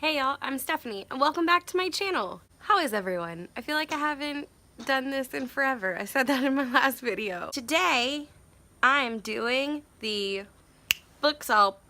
Hey y'all, I'm Stephanie, and welcome back to my channel. How is everyone? I feel like I haven't done this in forever. I said that in my last video. Today, I'm doing the books I'll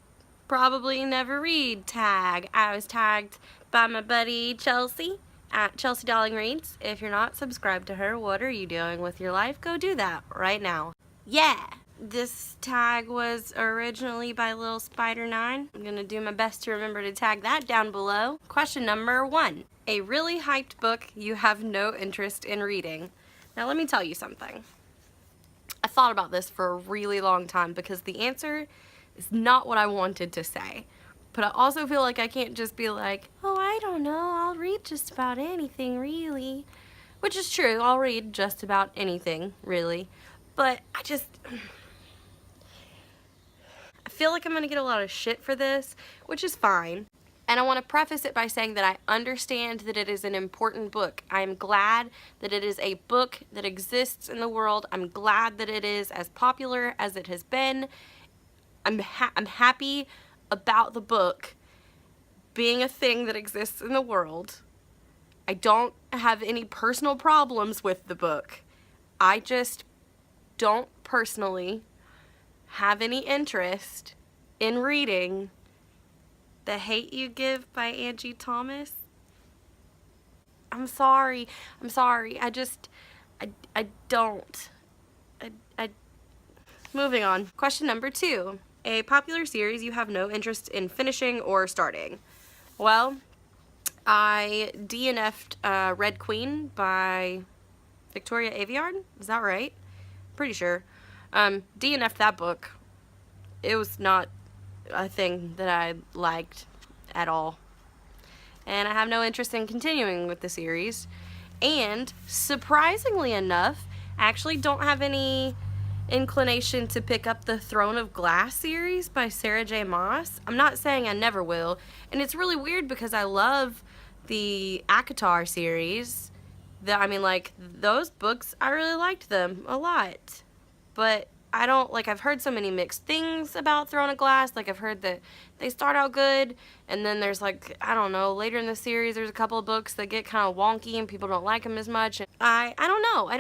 probably never read tag. I was tagged by my buddy Chelsea at Chelsea Darling Reads. If you're not subscribed to her, what are you doing with your life? Go do that right now. Yeah! This tag was originally by Little Spider 9. I'm gonna do my best to remember to tag that down below. Question number 1. A really hyped book you have no interest in reading. Now let me tell you something. I thought about this for a really long time because the answer is not what I wanted to say. But I also feel like I can't just be like, oh, I don't know, I'll read just about anything, really. Which is true, I'll read just about anything, really. But I feel like I'm gonna get a lot of shit for this, which is fine. And I want to preface it by saying that I understand that it is an important book. I am glad that it is a book that exists in the world. I'm glad that it is as popular as it has been. I'm happy about the book being a thing that exists in the world. I don't have any personal problems with the book. I just don't personally have any interest in reading The Hate You Give by Angie Thomas. I'm sorry. I don't. Moving on. Question number 2. A popular series you have no interest in finishing or starting. Well, I DNF'd Red Queen by Victoria Aveyard. Is that right? Pretty sure. DNF'd that book. It was not a thing that I liked at all. And I have no interest in continuing with the series. And surprisingly enough, I actually don't have any inclination to pick up the Throne of Glass series by Sarah J. Maas. I'm not saying I never will. And it's really weird because I love the ACOTAR series. Those books, I really liked them a lot. But I don't, I've heard so many mixed things about Throne of Glass. I've heard that they start out good, and then there's, I don't know, later in the series there's a couple of books that get kind of wonky and people don't like them as much. And I don't know. I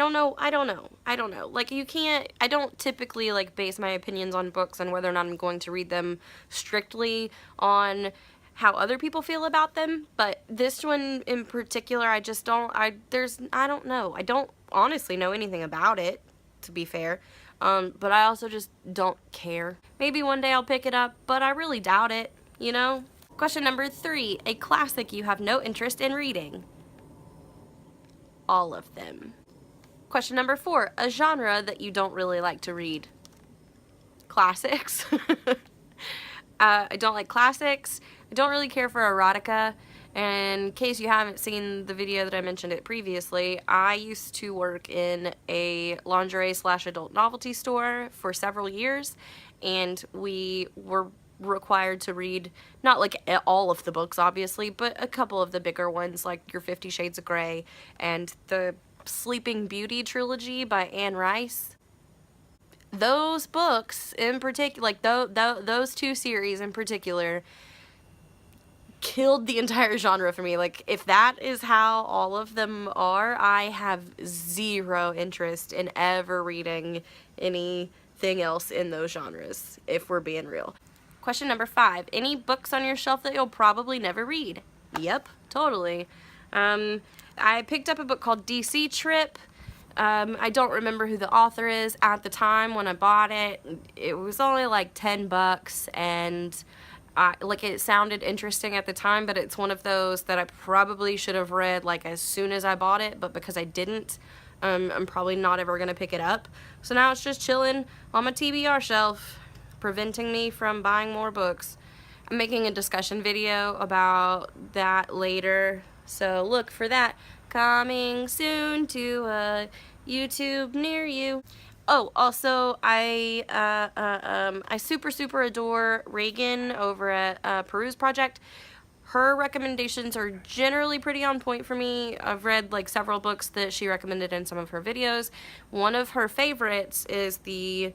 don't typically, base my opinions on books and whether or not I'm going to read them strictly on how other people feel about them. But this one in particular, I don't know. I don't honestly know anything about it, to be fair. But I also just don't care. Maybe one day I'll pick it up, but I really doubt it, you know? Question number 3, a classic you have no interest in reading. All of them. Question number 4, a genre that you don't really like to read. Classics. I don't like classics. I don't really care for erotica. And in case you haven't seen the video that I mentioned it previously, I used to work in a lingerie/adult novelty store for several years, and we were required to read, not all of the books obviously, but a couple of the bigger ones, like your 50 Shades of Grey and the Sleeping Beauty trilogy by Anne Rice. Those books in particular, those two series in particular, killed the entire genre for me. If that is how all of them are, I have zero interest in ever reading anything else in those genres, if we're being real. Question number 5, any books on your shelf that you'll probably never read? Yep, totally. I picked up a book called DC Trip. I don't remember who the author is. At the time when I bought it, it was only $10, and it sounded interesting at the time, but it's one of those that I probably should have read as soon as I bought it, but because I didn't, I'm probably not ever gonna pick it up. So now it's just chilling on my TBR shelf, preventing me from buying more books. I'm making a discussion video about that later, so look for that coming soon to a YouTube near you. Oh, also, I super adore Reagan over at Peruse Project. Her recommendations are generally pretty on point for me. I've read several books that she recommended in some of her videos. One of her favorites is the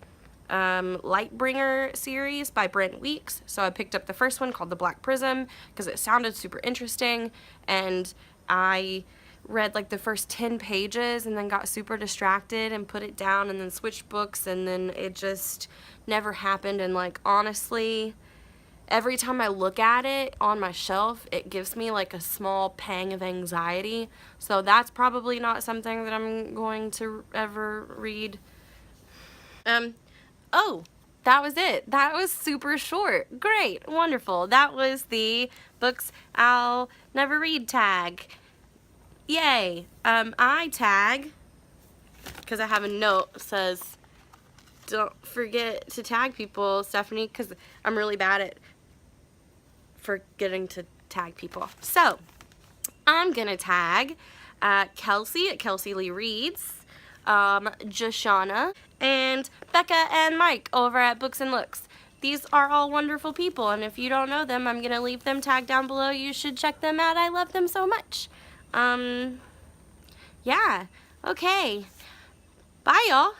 Lightbringer series by Brent Weeks. So I picked up the first one called The Black Prism because it sounded super interesting, and I read like the first 10 pages and then got super distracted and put it down and then switched books, and then it just never happened. And like, honestly, every time I look at it on my shelf, it gives me like a small pang of anxiety. So that's probably not something that I'm going to ever read. Oh, that was it. That was super short. Great. Wonderful. That was the books I'll never read tag. Yay. I tag, because I have a note that says, don't forget to tag people, Stephanie, because I'm really bad at forgetting to tag people. So, I'm going to tag Kelsey at Kelsey Lee Reads, Joshana, and Becca and Mike over at Books and Looks. These are all wonderful people, and if you don't know them, I'm going to leave them tagged down below. You should check them out. I love them so much. Yeah. Okay. Bye, y'all.